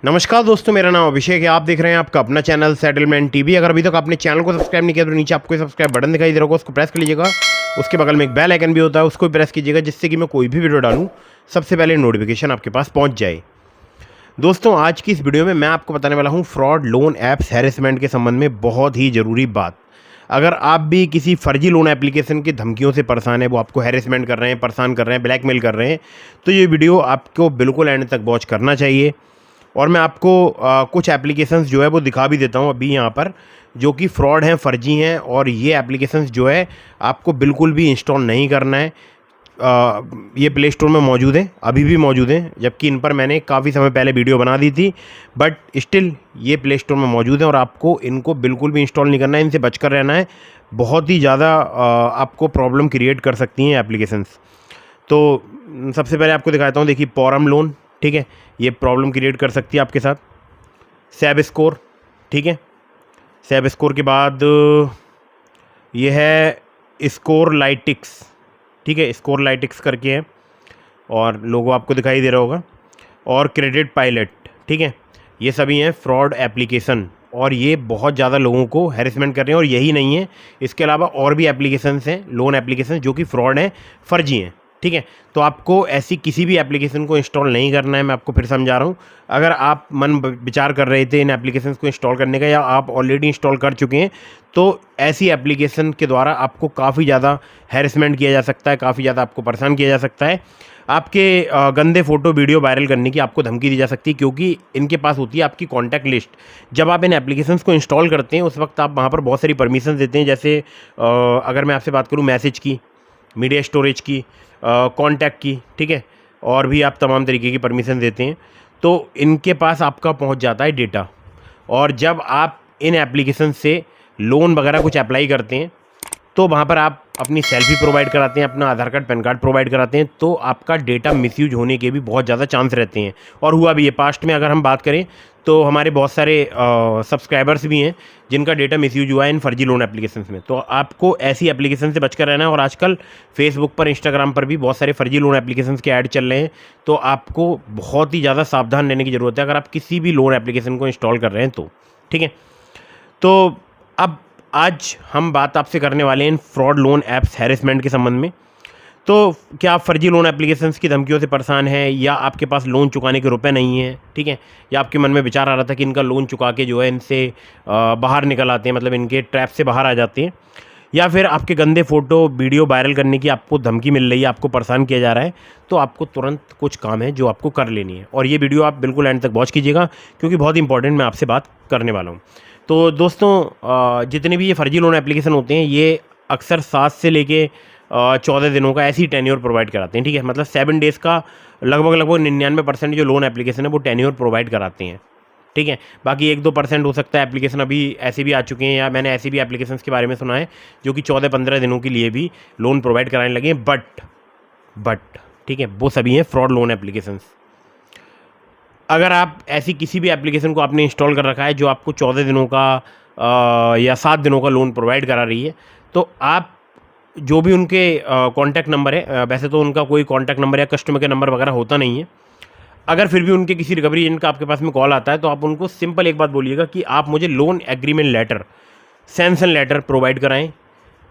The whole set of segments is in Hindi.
नमस्कार दोस्तों, मेरा नाम अभिषेक है। आप देख रहे हैं आपका अपना चैनल सेटलमेंट टीवी। अगर अभी तक आपने चैनल को सब्सक्राइब नहीं किया तो नीचे आपको सब्सक्राइब बटन दिखाई दे रहा होगा, उसको प्रेस कर लीजिएगा। उसके बगल में एक बेल आइकन भी होता है, उसको भी प्रेस कीजिएगा, जिससे कि मैं कोई भी वीडियो डालूं सबसे पहले नोटिफिकेशन आपके पास पहुंच जाए। दोस्तों, आज की इस वीडियो में मैं आपको बताने वाला हूँ फ्रॉड लोन ऐप्स हैरेसमेंट के संबंध में बहुत ही ज़रूरी बात। अगर आप भी किसी फर्जी लोन एप्लीकेशन की धमकियों से परेशान है, वो आपको हैरेसमेंट कर रहे हैं, परेशान कर रहे हैं, ब्लैकमेल कर रहे हैं, तो ये वीडियो आपको बिल्कुल एंड तक वॉच करना चाहिए। और मैं आपको कुछ एप्लीकेशंस जो है वो दिखा भी देता हूँ अभी यहाँ पर, जो कि फ्रॉड हैं, फर्जी हैं। और ये एप्लीकेशंस जो है आपको बिल्कुल भी इंस्टॉल नहीं करना है। ये प्ले स्टोर में मौजूद है, अभी भी मौजूद हैं, जबकि इन पर मैंने काफ़ी समय पहले वीडियो बना दी थी, बट स्टिल ये प्ले स्टोर में मौजूद है और आपको इनको बिल्कुल भी इंस्टॉल नहीं करना है, इनसे बचकर रहना है। बहुत ही ज़्यादा आपको प्रॉब्लम क्रिएट कर सकती हैं एप्लीकेशंस। तो सबसे पहले आपको दिखाता हूँ, देखिए पॉरम लोन, ठीक है, ये प्रॉब्लम क्रिएट कर सकती है आपके साथ। सैब स्कोर, ठीक है, सैब स्कोर के बाद ये है स्कोर लाइटिक्स, ठीक है, स्कोर लाइटिक्स करके है और लोगो आपको दिखाई दे रहा होगा। और क्रेडिट पायलट, ठीक है, ये सभी हैं फ्रॉड एप्लीकेशन और ये बहुत ज़्यादा लोगों को हैरेसमेंट कर रहे हैं। और यही नहीं है, इसके अलावा और भी एप्लीकेशंस हैं, लोन एप्लीकेशन, जो कि फ्रॉड हैं, फर्जी हैं, ठीक है। तो आपको ऐसी किसी भी एप्लीकेशन को इंस्टॉल नहीं करना है। मैं आपको फिर समझा रहा हूँ। अगर आप मन विचार कर रहे थे इन एप्लीकेशंस को इंस्टॉल करने का, या आप ऑलरेडी इंस्टॉल कर चुके हैं, तो ऐसी एप्लीकेशन के द्वारा आपको काफ़ी ज़्यादा हैरेसमेंट किया जा सकता है, काफ़ी ज़्यादा आपको परेशान किया जा सकता है। आपके गंदे फ़ोटो वीडियो वायरल करने की आपको धमकी दी जा सकती है, क्योंकि इनके पास होती है आपकी कॉन्टैक्ट लिस्ट। जब आप इन एप्लीकेशंस को इंस्टॉल करते हैं उस वक्त आप वहाँ पर बहुत सारी परमिशन देते हैं। जैसे अगर मैं आपसे बात करूँ मैसेज की, मीडिया स्टोरेज की, कॉन्टैक्ट की, ठीक है, और भी आप तमाम तरीके की परमिशन देते हैं। तो इनके पास आपका पहुंच जाता है डेटा। और जब आप इन एप्लीकेशन से लोन वगैरह कुछ अप्लाई करते हैं, तो वहाँ पर आप अपनी सेल्फी प्रोवाइड कराते हैं, अपना आधार कार्ड, पैन कार्ड प्रोवाइड कराते हैं, तो आपका डेटा मिसयूज होने के भी बहुत ज़्यादा चांस रहते हैं। और हुआ भी है पास्ट में। अगर हम बात करें तो हमारे बहुत सारे सब्सक्राइबर्स भी हैं जिनका डेटा मिसयूज हुआ है इन फर्जी लोन एप्लीकेशंस में। तो आपको ऐसी एप्लीकेशन से बचकर रहना है। और आजकल फेसबुक पर, इंस्टाग्राम पर भी बहुत सारे फर्जी लोन एप्लीकेशंस के ऐड चल रहे हैं, तो आपको बहुत ही ज़्यादा सावधान रहने की ज़रूरत है अगर आप किसी भी लोन एप्लीकेशन को इंस्टॉल कर रहे हैं तो, ठीक है। तो अब आज हम बात आपसे करने वाले हैं फ्रॉड लोन ऐप्स हैरेसमेंट के संबंध में। तो क्या आप फर्जी लोन एप्लीकेशंस की धमकियों से परेशान हैं, या आपके पास लोन चुकाने के रुपए नहीं हैं, ठीक है, या आपके मन में विचार आ रहा था कि इनका लोन चुका के जो है इनसे बाहर निकल आते हैं, मतलब इनके ट्रैप से बाहर आ जाते हैं, या फिर आपके गंदे फ़ोटो वीडियो वायरल करने की आपको धमकी मिल रही है, आपको परेशान किया जा रहा है, तो आपको तुरंत कुछ काम है जो आपको कर लेनी है। और ये वीडियो आप बिल्कुल एंड तक वॉच कीजिएगा, क्योंकि बहुत इंपॉर्टेंट मैं आपसे बात करने वाला हूँ। तो दोस्तों, जितने भी ये फर्जी लोन एप्लीकेशन होते हैं, ये अक्सर 7 से लेके 14 दिनों का ऐसी टेन्योर प्रोवाइड कराते हैं, ठीक है, मतलब 7 डेज़ का लगभग 99% जो लोन एप्लीकेशन है वो टेन्योर प्रोवाइड कराते हैं, ठीक है। बाकी 1-2% हो सकता है एप्लीकेशन अभी ऐसे भी आ चुके हैं, या मैंने ऐसी भी एप्लीकेशंस के बारे में सुना है जो कि 14-15 दिनों के लिए भी लोन प्रोवाइड कराने लगे हैं। बट ठीक है, वो सभी हैं फ्रॉड लोन एप्लीकेशंस। अगर आप ऐसी किसी भी एप्लीकेशन को आपने इंस्टॉल कर रखा है जो आपको 14 दिनों का या 7 दिनों का लोन प्रोवाइड करा रही है, तो आप जो भी उनके कॉन्टैक्ट नंबर है, वैसे तो उनका कोई कॉन्टैक्ट नंबर या कस्टमर के नंबर वगैरह होता नहीं है, अगर फिर भी उनके किसी रिकवरी एजेंट का आपके पास में कॉल आता है, तो आप उनको सिंपल एक बात बोलिएगा कि आप मुझे loan agreement letter, sanction letter provide कराएं,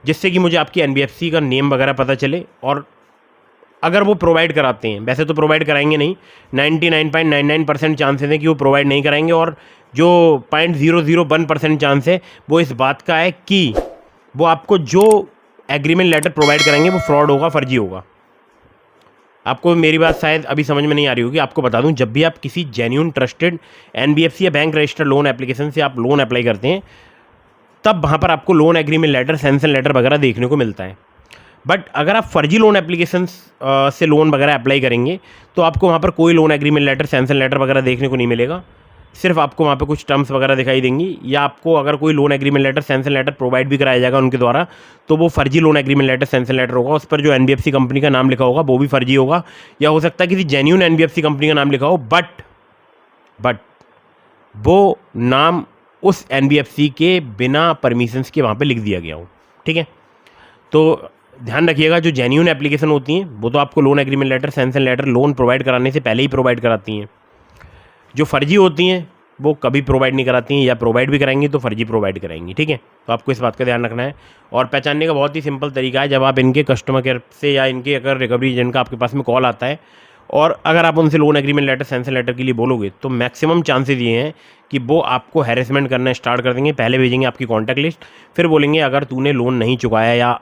जिससे कि मुझे आपकी एनबीएफसी का नेम वगैरह पता चले। और अगर वो प्रोवाइड कराते हैं, वैसे तो प्रोवाइड कराएंगे नहीं, 99.99% चांसेस है कि वो प्रोवाइड नहीं कराएंगे, और जो 0.001% चांस है वो इस बात का है कि वो आपको जो एग्रीमेंट लेटर प्रोवाइड कराएंगे वो फ्रॉड होगा, फर्जी होगा। आपको मेरी बात शायद अभी समझ में नहीं आ रही होगी। आपको बता दूं, जब भी आप किसी जेन्युइन ट्रस्टेड एनबीएफसी या बैंक रजिस्टर्ड लोन एप्लीकेशन से आप लोन अप्लाई करते हैं, तब वहाँ पर आपको loan agreement letter, sanction letter वगैरह देखने को मिलता है। बट अगर आप फर्जी लोन एप्लीकेशंस से लोन वगैरह अप्लाई करेंगे, तो आपको वहाँ पर कोई loan agreement letter, sanction letter वगैरह देखने को नहीं मिलेगा। सिर्फ आपको वहाँ पे कुछ टर्म्स वगैरह दिखाई देंगी, या आपको अगर कोई loan agreement letter, sanction letter provide भी कराया जाएगा उनके द्वारा, तो वो फर्जी loan agreement letter, sanction letter होगा। उस पर जो एनबीएफसी कंपनी का नाम लिखा होगा वो भी फर्जी होगा, या हो सकता है किसी जेन्युइन एनबीएफसी कंपनी का नाम लिखा हो, बट वो नाम उस एनबीएफसी के बिना परमिशंस के वहाँ पर लिख दिया गया हो, ठीक है। तो ध्यान रखिएगा, जो जेन्युइन एप्लीकेशन होती हैं वो तो आपको loan agreement letter, sanction letter loan provide कराने से पहले ही प्रोवाइड कराती हैं। जो फर्जी होती हैं वो कभी प्रोवाइड नहीं कराती हैं, या प्रोवाइड भी कराएंगी तो फर्जी प्रोवाइड कराएंगी, ठीक है। तो आपको इस बात का ध्यान रखना है। और पहचानने का बहुत ही सिंपल तरीका है, जब आप इनके कस्टमर केयर से या इनके अगर रिकवरी एजेंट का आपके पास में कॉल आता है और अगर आप उनसे loan agreement letter, sanction letter के लिए बोलोगे, तो मैक्सिमम चांसेस ये हैं कि वो आपको हैरेसमेंट करना स्टार्ट कर देंगे। पहले भेजेंगे आपकी कॉन्टैक्ट लिस्ट, फिर बोलेंगे अगर तूने लोन नहीं चुकाया या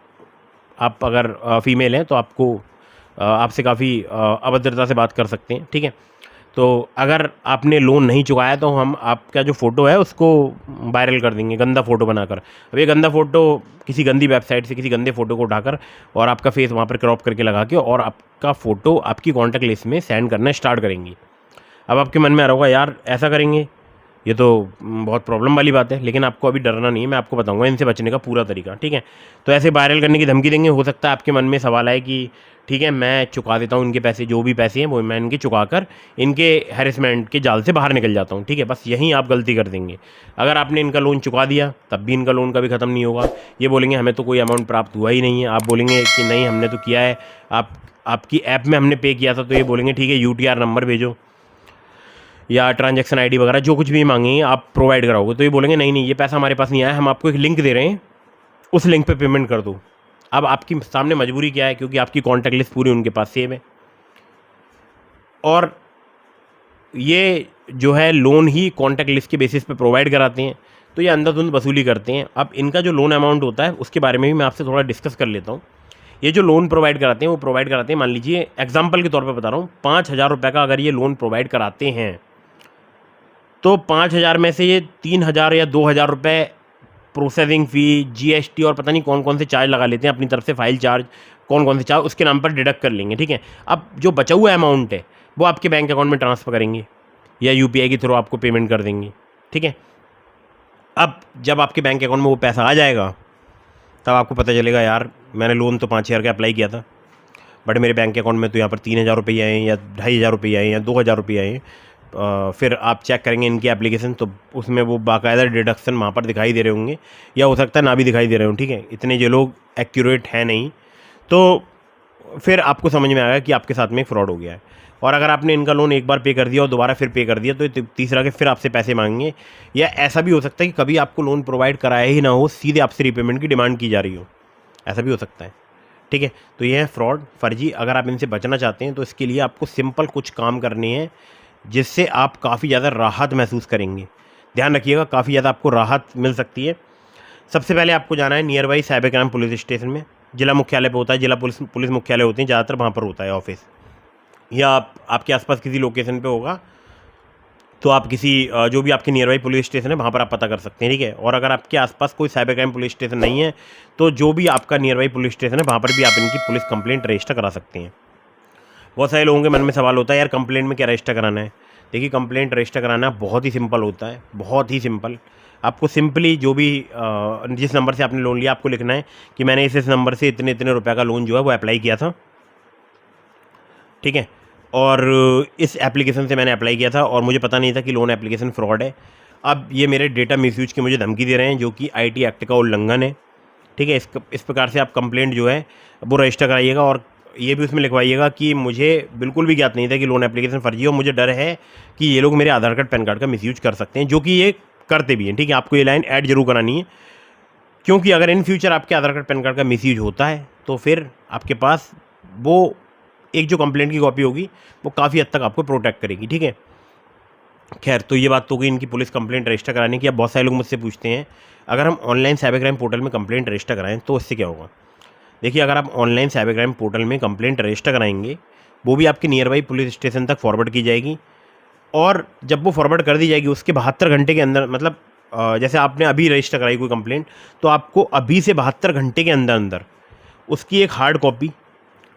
आप अगर फीमेल हैं तो आपको आपसे काफ़ी अभद्रता से बात कर सकते हैं, ठीक है। तो अगर आपने लोन नहीं चुकाया तो हम आपका जो फ़ोटो है उसको वायरल कर देंगे, गंदा फ़ोटो बनाकर। अब ये गंदा फ़ोटो किसी गंदी वेबसाइट से किसी गंदे फ़ोटो को उठाकर और आपका फेस वहाँ पर क्रॉप करके लगा के और आपका फ़ोटो आपकी कॉन्टैक्ट लिस्ट में सेंड करना स्टार्ट करेंगी। अब आपके मन में आ रहा होगा यार ऐसा करेंगे, ये तो बहुत प्रॉब्लम वाली बात है, लेकिन आपको अभी डरना नहीं है, मैं आपको बताऊंगा इनसे बचने का पूरा तरीका, ठीक है। तो ऐसे वायरल करने की धमकी देंगे। हो सकता है आपके मन में सवाल आए कि ठीक है मैं चुका देता हूँ इनके पैसे, जो भी पैसे हैं वो मैं इनके चुका कर इनके हैरेसमेंट के जाल से बाहर निकल जाता हूँ, ठीक है। बस यहीं आप गलती कर देंगे। अगर आपने इनका लोन चुका दिया तब भी इनका लोन कभी ख़त्म नहीं होगा। ये बोलेंगे हमें तो कोई अमाउंट प्राप्त हुआ ही नहीं है, आप बोलेंगे कि नहीं हमने तो किया है, आपकी ऐप में हमने पे किया था, तो ये बोलेंगे ठीक है UTR नंबर भेजो या ट्रांजैक्शन ID वगैरह जो कुछ भी मांगेंगे आप प्रोवाइड कराओगे। तो ये बोलेंगे नहीं नहीं ये पैसा हमारे पास नहीं आया, हम आपको एक लिंक दे रहे हैं, उस लिंक पे पेमेंट कर दो। अब आपकी सामने मजबूरी क्या है, क्योंकि आपकी कॉन्टैक्ट लिस्ट पूरी उनके पास सेव है और ये जो है लोन ही कॉन्टैक्ट लिस्ट के बेसिस पे प्रोवाइड कराते हैं, तो ये अंधाधुंध वसूली करते हैं। अब इनका जो लोन अमाउंट होता है उसके बारे में भी मैं आपसे थोड़ा डिस्कस कर लेता हूँ। ये जो लोन प्रोवाइड कराते हैं वो प्रोवाइड कराते हैं, मान लीजिए एग्जाम्पल के तौर पर बता रहा हूँ, 5,000 रुपये का अगर ये लोन प्रोवाइड कराते हैं तो 5,000 में से ये 3,000 या 2,000 रुपये प्रोसेसिंग फ़ी, GST और पता नहीं कौन कौन से चार्ज लगा लेते हैं अपनी तरफ से, फाइल चार्ज, कौन कौन से चार्ज उसके नाम पर डिडक्ट कर लेंगे, ठीक है। अब जो बचा हुआ अमाउंट है वो आपके बैंक अकाउंट में ट्रांसफ़र करेंगे या UPI के थ्रू आपको पेमेंट कर देंगे, ठीक है। अब जब आपके बैंक अकाउंट में वो पैसा आ जाएगा तब आपको पता चलेगा यार मैंने लोन तो 5,000 का अप्लाई किया था, बट मेरे बैंक अकाउंट में तो यहाँ पर 3,000 रुपये आए हैं या 2,500 रुपये आए हैं या 2,000 रुपये आए हैं। फिर आप चेक करेंगे इनकी एप्लीकेशन तो उसमें वो बाकायदा डिडक्शन वहाँ पर दिखाई दे रहे होंगे, या हो सकता है ना भी दिखाई दे रहे हों, ठीक है। इतने जो लोग एक्यूरेट हैं नहीं, तो फिर आपको समझ में आएगा कि आपके साथ में फ्रॉड हो गया है। और अगर आपने इनका लोन एक बार पे कर दिया और दोबारा फिर पे कर दिया तो तीसरा के फिर आपसे पैसे मांगेंगे, या ऐसा भी हो सकता है कि कभी आपको लोन प्रोवाइड कराया ही ना हो, सीधे आपसे रीपेमेंट की डिमांड की जा रही हो, ऐसा भी हो सकता है, ठीक है। तो ये है फ्रॉड, फर्जी। अगर आप इनसे बचना चाहते हैं तो इसके लिए आपको सिंपल कुछ काम करने हैं जिससे आप काफ़ी ज़्यादा राहत महसूस करेंगे। ध्यान रखिएगा, काफ़ी ज़्यादा आपको राहत मिल सकती है। सबसे पहले आपको जाना है near by cyber crime police station में, जिला मुख्यालय पे होता है, जिला पुलिस मुख्यालय होते हैं ज़्यादातर, वहाँ पर होता है ऑफिस, या आपके आसपास किसी लोकेशन पे होगा तो आप किसी जो भी आपके नियर बाई पुलिस स्टेशन है वहाँ पर आप पता कर सकते हैं, ठीक है। और अगर आपके आसपास कोई साइबर क्राइम पुलिस स्टेशन नहीं है तो जो भी आपका नियर बाई पुलिस स्टेशन है वहाँ पर भी आप इनकी पुलिस कंप्लेंट रजिस्टर करा सकते हैं। बहुत सारे लोगों के मन में सवाल होता है यार कंप्लेंट में क्या रजिस्टर कराना है। देखिए कंप्लेंट रजिस्टर कराना बहुत ही सिंपल होता है, बहुत ही सिंपल। आपको सिंपली जो भी जिस नंबर से आपने लोन लिया आपको लिखना है कि मैंने इस नंबर से इतने इतने रुपये का लोन जो है वो अप्लाई किया था, ठीक है, और इस एप्लीकेशन से मैंने अप्लाई किया था और मुझे पता नहीं था कि लोन एप्लीकेशन फ्रॉड है। अब ये मेरे डेटा मिसयूज की मुझे धमकी दे रहे हैं जो कि IT एक्ट का उल्लंघन है, ठीक है। इस प्रकार से आप कंप्लेंट जो है वो रजिस्टर कराइएगा और ये भी उसमें लिखवाइएगा कि मुझे बिल्कुल भी ज्ञात नहीं था कि लोन एप्लीकेशन फर्जी हो, मुझे डर है कि ये लोग मेरे आधार कार्ड पैन कार्ड का मिसयूज कर सकते हैं, जो कि ये करते भी हैं, ठीक है। आपको ये लाइन ऐड जरूर करानी है, क्योंकि अगर इन फ्यूचर आपके आधार कार्ड पैन कार्ड का मिसयूज होता है तो फिर आपके पास वो एक जो कंप्लेंट की कॉपी होगी वो काफ़ी हद तक आपको प्रोटेक्ट करेगी, ठीक है। खैर, तो ये बात तो गई इनकी पुलिस कंप्लेंट रजिस्टर कराने की। अब बहुत सारे लोग मुझसे पूछते हैं अगर हम ऑनलाइन साइबर क्राइम पोर्टल में कंप्लेंट रजिस्टर कराएं तो इससे क्या होगा। देखिए, अगर आप ऑनलाइन साइबर क्राइम पोर्टल में कंप्लेंट रजिस्टर कराएंगे वो भी आपके नियर बाई पुलिस स्टेशन तक फॉरवर्ड की जाएगी, और जब वो फॉरवर्ड कर दी जाएगी उसके 72 घंटे के अंदर, मतलब जैसे आपने अभी रजिस्टर कराई कोई कंप्लेंट तो आपको अभी से 72 घंटे के अंदर अंदर उसकी एक हार्ड कॉपी,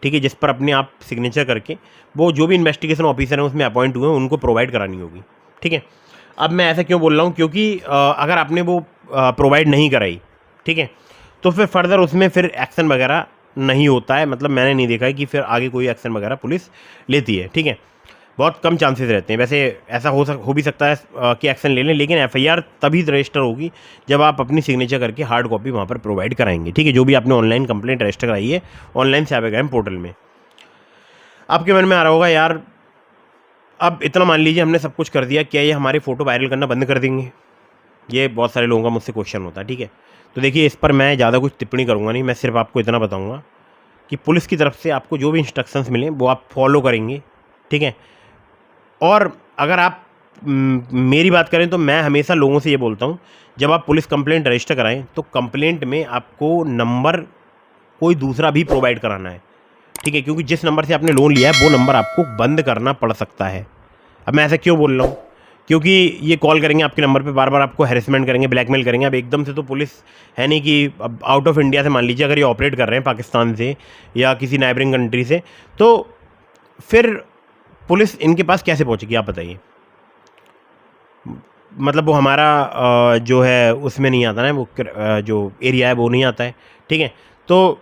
ठीक है, जिस पर अपने आप सिग्नेचर करके वो जो भी इन्वेस्टिगेशन ऑफिसर हैं उसमें अपॉइंट हुए हैं उनको प्रोवाइड करानी होगी, ठीक है। अब मैं ऐसा क्यों बोल रहा हूँ, क्योंकि अगर आपने वो प्रोवाइड नहीं कराई, ठीक है, तो फिर फर्दर उसमें फिर एक्शन वगैरह नहीं होता है। मतलब मैंने नहीं देखा है कि फिर आगे कोई एक्शन वगैरह पुलिस लेती है, ठीक है। बहुत कम चांसेस रहते हैं। वैसे ऐसा हो भी सकता है कि एक्शन ले लें, लेकिन FIR तभी रजिस्टर होगी जब आप अपनी सिग्नेचर करके हार्ड कॉपी वहाँ पर प्रोवाइड कराएंगे, ठीक है, जो भी आपने ऑनलाइन कंप्लेंट रजिस्टर कराई है ऑनलाइन साइबर क्राइम पोर्टल में। आपके मन में आ रहा होगा यार अब इतना मान लीजिए हमने सब कुछ कर दिया, क्या ये हमारी फ़ोटो वायरल करना बंद कर देंगे? ये बहुत सारे लोगों का मुझसे क्वेश्चन होता है, ठीक है। तो देखिए, इस पर मैं ज़्यादा कुछ टिप्पणी करूँगा नहीं, मैं सिर्फ आपको इतना बताऊँगा कि पुलिस की तरफ से आपको जो भी इंस्ट्रक्शंस मिलें वो आप फॉलो करेंगे, ठीक है। और अगर आप मेरी बात करें तो मैं हमेशा लोगों से ये बोलता हूँ, जब आप पुलिस कंप्लेंट रजिस्टर कराएं तो कंप्लेंट में आपको नंबर कोई दूसरा भी प्रोवाइड कराना है, ठीक है, क्योंकि जिस नंबर से आपने लोन लिया है वो नंबर आपको बंद करना पड़ सकता है। अब मैं ऐसा क्यों बोल रहा हूँ? क्योंकि ये कॉल करेंगे आपके नंबर पे, बार बार आपको हैरेसमेंट करेंगे, ब्लैकमेल करेंगे। अब एकदम से तो पुलिस है नहीं कि अब आउट ऑफ इंडिया से मान लीजिए अगर ये ऑपरेट कर रहे हैं पाकिस्तान से या किसी नाइबरिंग कंट्री से, तो फिर पुलिस इनके पास कैसे पहुंचेगी आप बताइए? मतलब वो हमारा जो है उसमें नहीं आता ना, वो जो एरिया है वो नहीं आता है, ठीक है। तो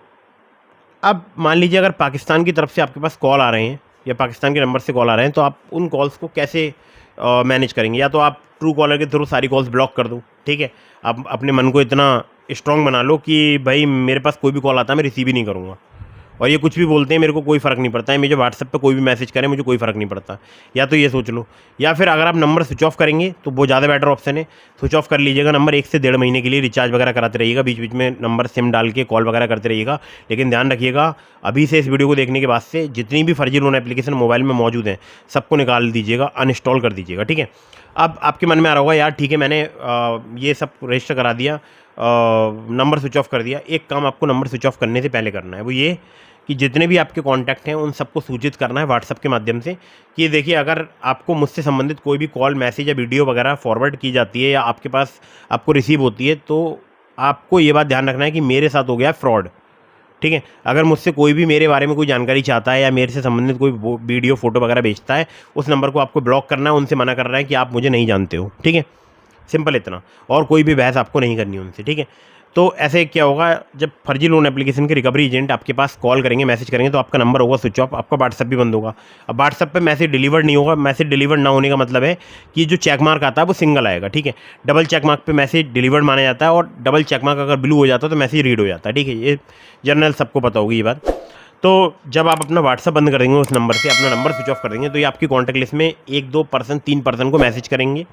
अब मान लीजिए अगर पाकिस्तान की तरफ से आपके पास कॉल आ रहे हैं या पाकिस्तान के नंबर से कॉल आ रहे हैं, तो आप उन कॉल्स को कैसे मैनेज करेंगे? या तो आप ट्रू कॉलर के थ्रू सारी कॉल्स ब्लॉक कर दो, ठीक है। आप अपने मन को इतना स्ट्रॉन्ग बना लो कि भाई मेरे पास कोई भी कॉल आता है मैं रिसीव ही नहीं करूँगा, और ये कुछ भी बोलते हैं मेरे को कोई फ़र्क नहीं पड़ता है, मुझे व्हाट्सएप पे कोई भी मैसेज करें मुझे कोई फ़र्क नहीं पड़ता। या तो ये सोच लो, या फिर अगर आप नंबर स्विच ऑफ करेंगे तो वो ज़्यादा बेटर ऑप्शन है। स्विच ऑफ कर लीजिएगा नंबर, 1 से 1.5 महीने के लिए रिचार्ज वगैरह कराते रहिएगा, बीच बीच में नंबर सिम डाल के कॉल वगैरह करते रहिएगा। लेकिन ध्यान रखिएगा, अभी से इस वीडियो को देखने के बाद से जितनी भी फर्जी लोन एप्लीकेशन मोबाइल में मौजूद हैं सबको निकाल दीजिएगा, अनइंस्टॉल कर दीजिएगा, ठीक है। अब आपके मन में आ रहा होगा यार ठीक है मैंने ये सब रजिस्टर करा दिया, नंबर स्विच ऑफ कर दिया। एक काम आपको नंबर स्विच ऑफ करने से पहले करना है, वो ये कि जितने भी आपके कॉन्टैक्ट हैं उन सबको सूचित करना है व्हाट्सएप के माध्यम से कि देखिए अगर आपको मुझसे संबंधित कोई भी कॉल, मैसेज या वीडियो वगैरह फॉरवर्ड की जाती है या आपके पास आपको रिसीव होती है, तो आपको ये बात ध्यान रखना है कि मेरे साथ हो गया फ्रॉड, ठीक है। अगर मुझसे कोई भी मेरे बारे में कोई जानकारी चाहता है या मेरे से संबंधित कोई वीडियो फोटो वगैरह भेजता है, उस नंबर को आपको ब्लॉक करना है, उनसे मना कर रहा है कि आप मुझे नहीं जानते हो, ठीक है। सिंपल इतना, और कोई भी बहस आपको नहीं करनी उनसे, ठीक है। तो ऐसे क्या होगा, जब फर्जी लोन एप्लीकेशन के रिकवरी एजेंट आपके पास कॉल करेंगे, मैसेज करेंगे, तो आपका नंबर होगा स्विच ऑफ, आपका व्हाट्सएप भी बंद होगा। अब व्हाट्सएप पे मैसेज डिलीवर्ड नहीं होगा। मैसेज डिलीवर्ड ना होने का मतलब है कि जो चेक मार्क आता है वो सिंगल आएगा, ठीक है। डबल चेक मार्क पे मैसेज डिलीवर्ड माना जाता है, और डबल चेक मार्क अगर ब्लू हो जाता है तो मैसेज रीड हो जाता है, ठीक है। ये जनरल सबको पता होगी ये बात। तो जब आप अपना व्हाट्सएप बंद कर देंगे उस नंबर से, अपना नंबर स्विच ऑफ कर देंगे, तो ये आपकी कॉन्टैक्ट लिस्ट में 1-2 पर्सन, 3 पर्सन को मैसेज करेंगे।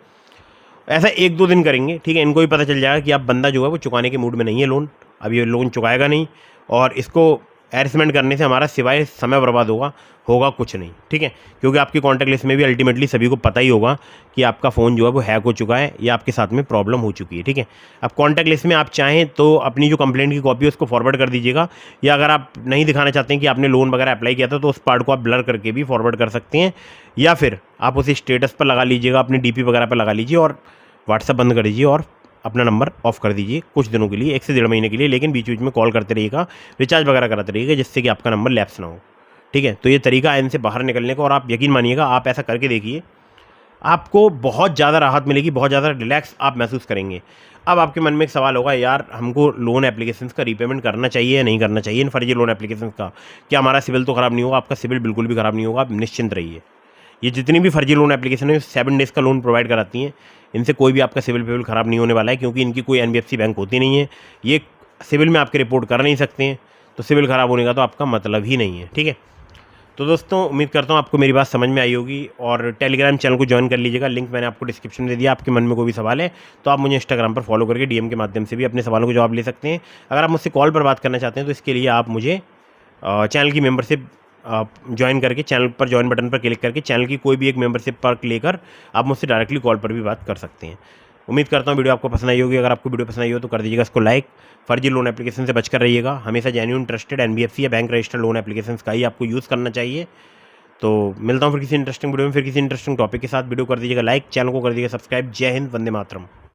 ऐसा 1-2 दिन करेंगे, ठीक है। इनको भी पता चल जाएगा कि आप बंदा जो है वो चुकाने के मूड में नहीं है लोन, अब ये लोन चुकाएगा नहीं, और इसको हैरेसमेंट करने से हमारा सिवाय समय बर्बाद होगा कुछ नहीं, ठीक है। क्योंकि आपकी कॉन्टैक्ट लिस्ट में भी अल्टीमेटली सभी को पता ही होगा कि आपका फ़ोन जो है वो हैक हो चुका है या आपके साथ में प्रॉब्लम हो चुकी है, ठीक है। अब कॉन्टैक्ट लिस्ट में आप चाहें तो अपनी जो कंप्लेंट की कॉपी है उसको फॉरवर्ड कर दीजिएगा, या अगर आप नहीं दिखाना चाहते हैं कि आपने लोन वगैरह अप्लाई किया था तो उस पार्ट को आप ब्लर करके भी फॉरवर्ड कर सकते हैं, या फिर आप उसे स्टेटस पर लगा लीजिएगा, अपनी डीपी वगैरह पर लगा लीजिए और व्हाट्सएप बंद कर दीजिए और अपना नंबर ऑफ कर दीजिए कुछ दिनों के लिए, 1 से 1.5 महीने के लिए। लेकिन बीच बीच में कॉल करते रहिएगा, रिचार्ज वगैरह कराते रहिएगा, जिससे कि आपका नंबर लैप्स ना हो, ठीक है। तो ये तरीका है इनसे बाहर निकलने का, और आप यकीन मानिएगा आप ऐसा करके देखिए, आपको बहुत ज़्यादा राहत मिलेगी, बहुत ज़्यादा रिलैक्स आप महसूस करेंगे। अब आपके मन में एक सवाल होगा, यार हमको लोन एप्लीकेशंस का रीपेमेंट करना चाहिए या नहीं करना चाहिए इन फर्जी लोन एप्लीकेशंस का? क्या हमारा सिविल तो ख़राब नहीं होगा? आपका सिविल बिल्कुल भी ख़राब नहीं होगा, आप निश्चिंत रहिए। ये जितनी भी फर्जी लोन एप्लीकेशन है 7 डेज़ का लोन प्रोवाइड कराती हैं, इनसे कोई भी आपका सिविल पेविल ख़राब नहीं होने वाला है, क्योंकि इनकी कोई एनबीएफसी बैंक होती नहीं है। ये सिविल में आपके रिपोर्ट कर नहीं सकते हैं, तो सिविल ख़राब होने का तो आपका मतलब ही नहीं है, ठीक है। तो दोस्तों उम्मीद करता हूँ आपको मेरी बात समझ में आई होगी, और टेलीग्राम चैनल को ज्वाइन कर लीजिएगा, लिंक मैंने आपको डिस्क्रिप्शन में दे दिया। आपके मन में कोई भी सवाल है तो आप मुझे इंस्टाग्राम पर फॉलो करके डीएम के माध्यम से भी अपने सवालों को जवाब ले सकते हैं। अगर आप मुझसे कॉल पर बात करना चाहते हैं तो इसके लिए आप मुझे चैनल की मेंबरशिप ज्वाइन करके, चैनल पर ज्वाइन बटन पर क्लिक करके चैनल की कोई भी एक मेंबरशिप पर लेकर आप मुझसे डायरेक्टली कॉल पर भी बात कर सकते हैं। उम्मीद करता हूँ वीडियो आपको पसंद आई होगी। अगर आपको वीडियो पसंद आई हो तो कर दीजिएगा इसको लाइक। फर्जी लोन एप्लीकेशन से बचकर रहिएगा, हमेशा जेन्युइन ट्रस्टेड एनबीएफसी या बैंक रजिस्टर्ड लोन एप्लीकेशन का ही आपको यूज़ करना चाहिए। तो मिलता हूँ फिर किसी इंटरेस्टिंग वीडियो में, फिर किसी इंटरेस्टिंग टॉपिक के साथ। वीडियो कर दीजिएगा लाइक, चैनल को कर दीजिएगा सब्सक्राइब। जय हिंद, वंदे मातरम।